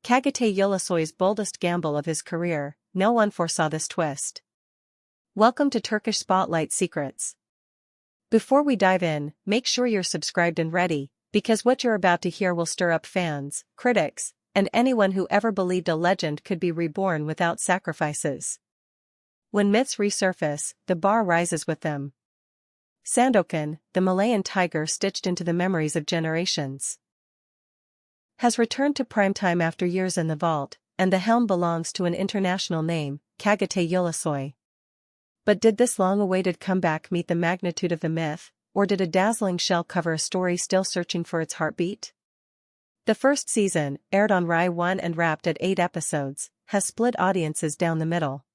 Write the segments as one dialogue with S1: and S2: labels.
S1: Çağatay Ulusoy's boldest gamble of his career, no one foresaw this twist. Welcome to Turkish Spotlight Secrets. Before we dive in, make sure you're subscribed and ready, because what you're about to hear will stir up fans, critics, and anyone who ever believed a legend could be reborn without sacrifices. When myths resurface, the bar rises with them. Sandokan, the Malayan tiger stitched into the memories of generations, has returned to primetime after years in the vault, and the helm belongs to an international name, Çağatay Ulusoy. But did this long-awaited comeback meet the magnitude of the myth, or did a dazzling shell cover a story still searching for its heartbeat? The first season, aired on Rai 1 and wrapped at 8 episodes, has split audiences down the middle.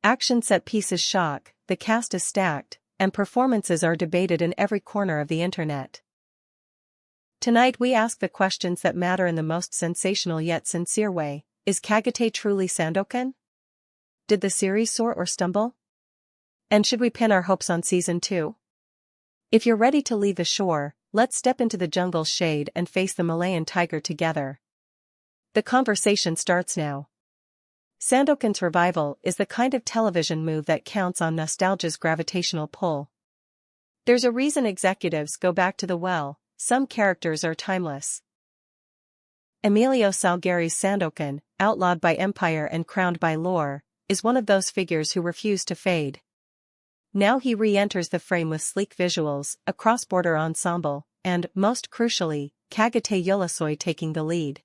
S1: Action set pieces shock, the cast is stacked, and performances are debated in every corner of the internet. Tonight we ask the questions that matter in the most sensational yet sincere way. Is Çağatay truly Sandokan? Did the series soar or stumble? And should we pin our hopes on season 2? If you're ready to leave the shore, let's step into the jungle's shade and face the Malayan tiger together. The conversation starts now. Sandokan's revival is the kind of television move that counts on nostalgia's gravitational pull. There's a reason executives go back to the well. Some characters are timeless. Emilio Salgueiri's Sandokan, outlawed by empire and crowned by lore, is one of those figures who refuse to fade. Now he re-enters the frame with sleek visuals, a cross-border ensemble, and, most crucially, Çağatay Ulusoy taking the lead.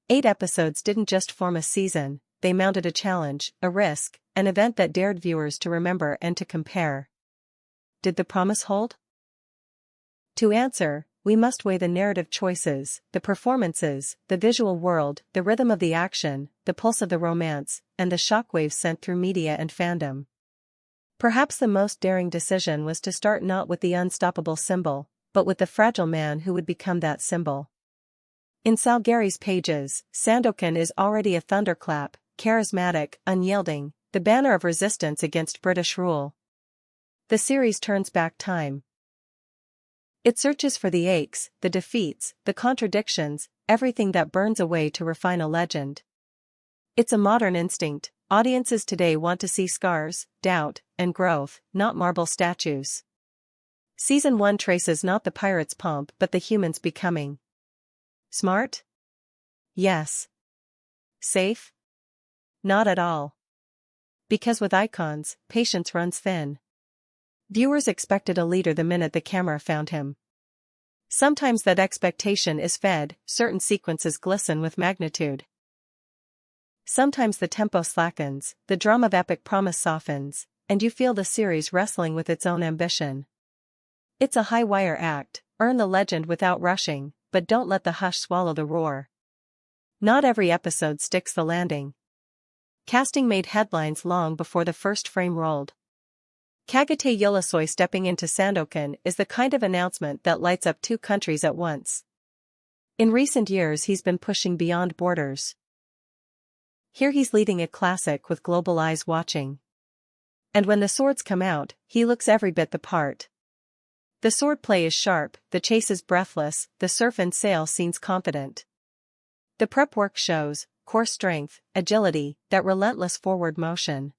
S1: 8 episodes didn't just form a season, they mounted a challenge, a risk, an event that dared viewers to remember and to compare. Did the promise hold? To answer, we must weigh the narrative choices, the performances, the visual world, the rhythm of the action, the pulse of the romance, and the shockwaves sent through media and fandom. Perhaps the most daring decision was to start not with the unstoppable symbol, but with the fragile man who would become that symbol. In Salgueiri's pages, Sandokan is already a thunderclap, charismatic, unyielding, the banner of resistance against British rule. The series turns back time. It searches for the aches, the defeats, the contradictions, everything that burns away to refine a legend. It's a modern instinct. Audiences today want to see scars, doubt, and growth, not marble statues. Season 1 traces not the pirate's pomp but the human's becoming. Smart? Yes. Safe? Not at all. Because with icons, patience runs thin. Viewers expected a leader the minute the camera found him. Sometimes that expectation is fed, certain sequences glisten with magnitude. Sometimes the tempo slackens, the drum of epic promise softens, and you feel the series wrestling with its own ambition. It's a high-wire act, earn the legend without rushing, but don't let the hush swallow the roar. Not every episode sticks the landing. Casting made headlines long before the first frame rolled. Çağatay Ulusoy stepping into Sandokan is the kind of announcement that lights up 2 countries at once. In recent years he's been pushing beyond borders. Here he's leading a classic with global eyes watching. And when the swords come out, he looks every bit the part. The swordplay is sharp, the chase is breathless, the surf and sail scenes confident. The prep work shows core strength, agility, that relentless forward motion.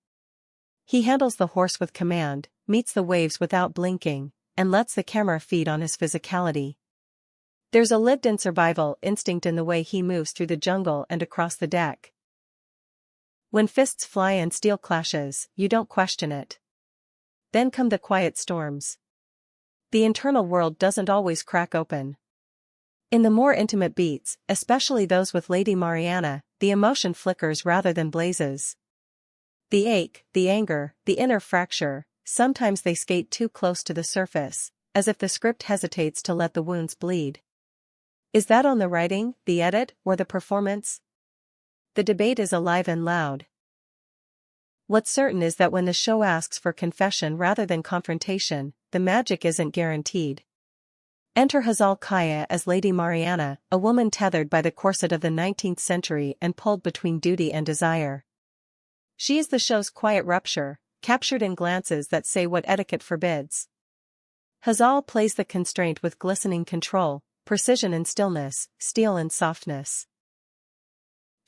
S1: He handles the horse with command, meets the waves without blinking, and lets the camera feed on his physicality. There's a lived-in survival instinct in the way he moves through the jungle and across the deck. When fists fly and steel clashes, you don't question it. Then come the quiet storms. The internal world doesn't always crack open. In the more intimate beats, especially those with Lady Mariana, the emotion flickers rather than blazes. The ache, the anger, the inner fracture, sometimes they skate too close to the surface, as if the script hesitates to let the wounds bleed. Is that on the writing, the edit, or the performance? The debate is alive and loud. What's certain is that when the show asks for confession rather than confrontation, the magic isn't guaranteed. Enter Hazal as Lady Mariana, a woman tethered by the corset of the 19th century and pulled between duty and desire. She is the show's quiet rupture, captured in glances that say what etiquette forbids. Hazal plays the constraint with glistening control, precision and stillness, steel and softness.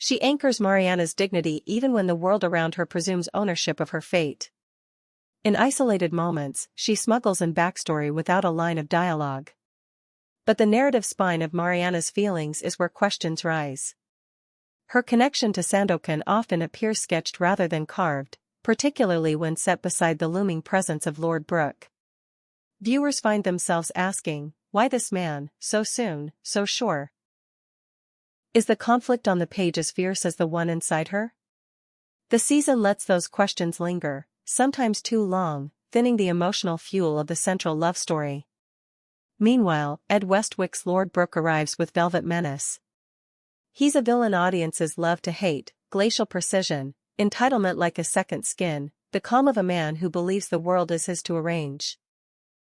S1: She anchors Mariana's dignity even when the world around her presumes ownership of her fate. In isolated moments, she smuggles in backstory without a line of dialogue. But the narrative spine of Mariana's feelings is where questions rise. Her connection to Sandokan often appears sketched rather than carved, particularly when set beside the looming presence of Lord Brooke. Viewers find themselves asking, why this man, so soon, so sure? Is the conflict on the page as fierce as the one inside her? The season lets those questions linger, sometimes too long, thinning the emotional fuel of the central love story. Meanwhile, Ed Westwick's Lord Brooke arrives with velvet menace. He's a villain audiences love to hate, glacial precision, entitlement like a second skin, the calm of a man who believes the world is his to arrange.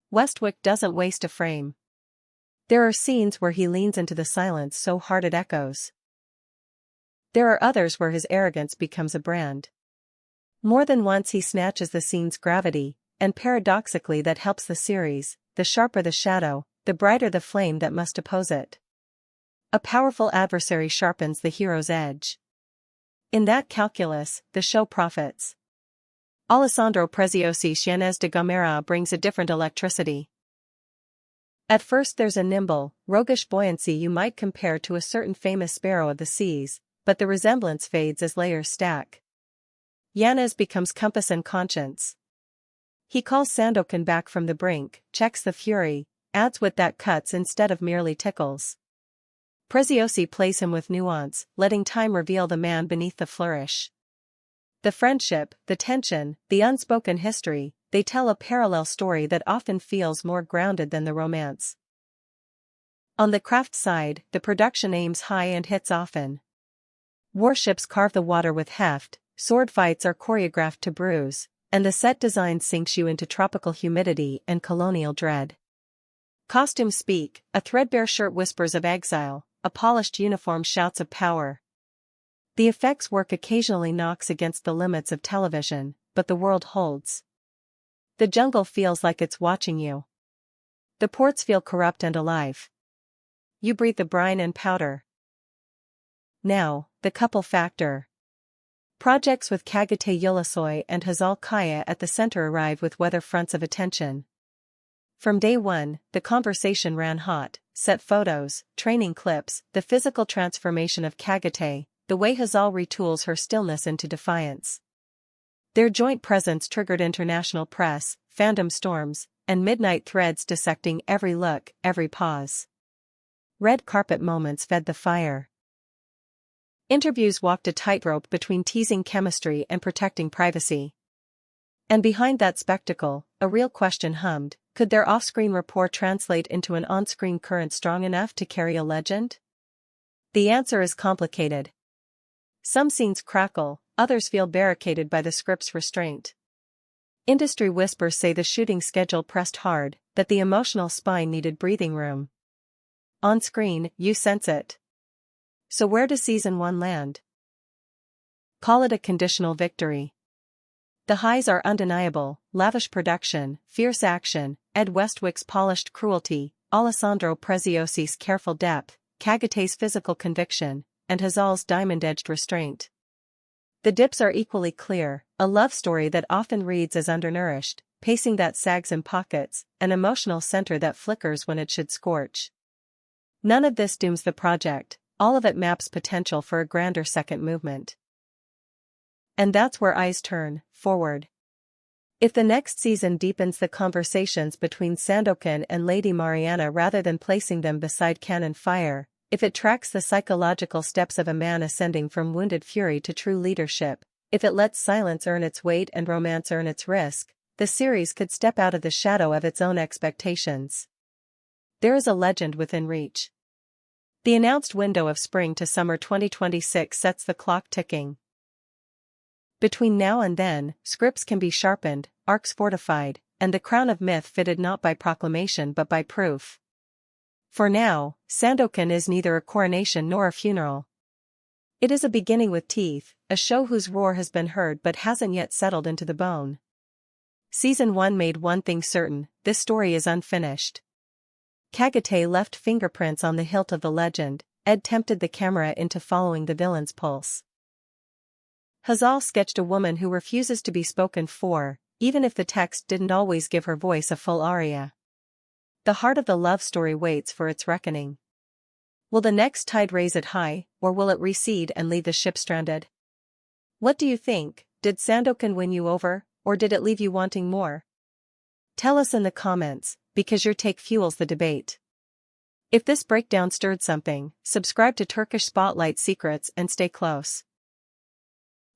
S1: Westwick doesn't waste a frame. There are scenes where he leans into the silence so hard it echoes. There are others where his arrogance becomes a brand. More than once he snatches the scene's gravity, and paradoxically that helps the series. The sharper the shadow, the brighter the flame that must oppose it. A powerful adversary sharpens the hero's edge. In that calculus, the show profits. Alessandro Preziosi Xianez de Gomera brings a different electricity. At first there's a nimble, roguish buoyancy you might compare to a certain famous sparrow of the seas, but the resemblance fades as layers stack. Yanez becomes compass and conscience. He calls Sandokan back from the brink, checks the fury, adds wit that cuts instead of merely tickles. Preziosi plays him with nuance, letting time reveal the man beneath the flourish. The friendship, the tension, the unspoken history, they tell a parallel story that often feels more grounded than the romance. On the craft side, the production aims high and hits often. Warships carve the water with heft, sword fights are choreographed to bruise, and the set design sinks you into tropical humidity and colonial dread. Costumes speak, a threadbare shirt whispers of exile, a polished uniform shouts of power. The effects work occasionally knocks against the limits of television, but the world holds. The jungle feels like it's watching you. The ports feel corrupt and alive. You breathe the brine and powder. Now, the couple factor. Projects with Çağatay Ulusoy and Hazal Kaya at the center arrive with weather fronts of attention. From day one, the conversation ran hot, set photos, training clips, the physical transformation of Çağatay, the way Hazal retools her stillness into defiance. Their joint presence triggered international press, fandom storms, and midnight threads dissecting every look, every pause. Red carpet moments fed the fire. Interviews walked a tightrope between teasing chemistry and protecting privacy. And behind that spectacle, a real question hummed, could their off-screen rapport translate into an on-screen current strong enough to carry a legend? The answer is complicated. Some scenes crackle, others feel barricaded by the script's restraint. Industry whispers say the shooting schedule pressed hard, that the emotional spine needed breathing room. On screen, you sense it. So where does season 1 land? Call it a conditional victory. The highs are undeniable: lavish production, fierce action, Ed Westwick's polished cruelty, Alessandro Preziosi's careful depth, Çağatay's physical conviction, and Hazal's diamond-edged restraint. The dips are equally clear, a love story that often reads as undernourished, pacing that sags in pockets, an emotional center that flickers when it should scorch. None of this dooms the project. All of it maps potential for a grander second movement. And that's where eyes turn, forward. If the next season deepens the conversations between Sandokan and Lady Mariana rather than placing them beside cannon fire, if it tracks the psychological steps of a man ascending from wounded fury to true leadership, if it lets silence earn its weight and romance earn its risk, the series could step out of the shadow of its own expectations. There is a legend within reach. The announced window of spring to summer 2026 sets the clock ticking. Between now and then, scripts can be sharpened, arcs fortified, and the crown of myth fitted not by proclamation but by proof. For now, Sandokan is neither a coronation nor a funeral. It is a beginning with teeth, a show whose roar has been heard but hasn't yet settled into the bone. Season 1 made one thing certain: this story is unfinished. Çağatay left fingerprints on the hilt of the legend, Ed tempted the camera into following the villain's pulse. Hazal sketched a woman who refuses to be spoken for, even if the text didn't always give her voice a full aria. The heart of the love story waits for its reckoning. Will the next tide raise it high, or will it recede and leave the ship stranded? What do you think? Did Sandokan win you over, or did it leave you wanting more? Tell us in the comments, because your take fuels the debate. If this breakdown stirred something, subscribe to Turkish Spotlight Secrets and stay close.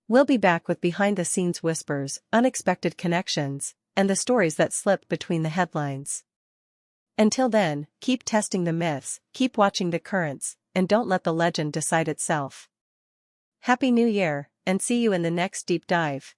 S1: We'll be back with behind-the-scenes whispers, unexpected connections, and the stories that slip between the headlines. Until then, keep testing the myths, keep watching the currents, and don't let the legend decide itself. Happy New Year, and see you in the next deep dive.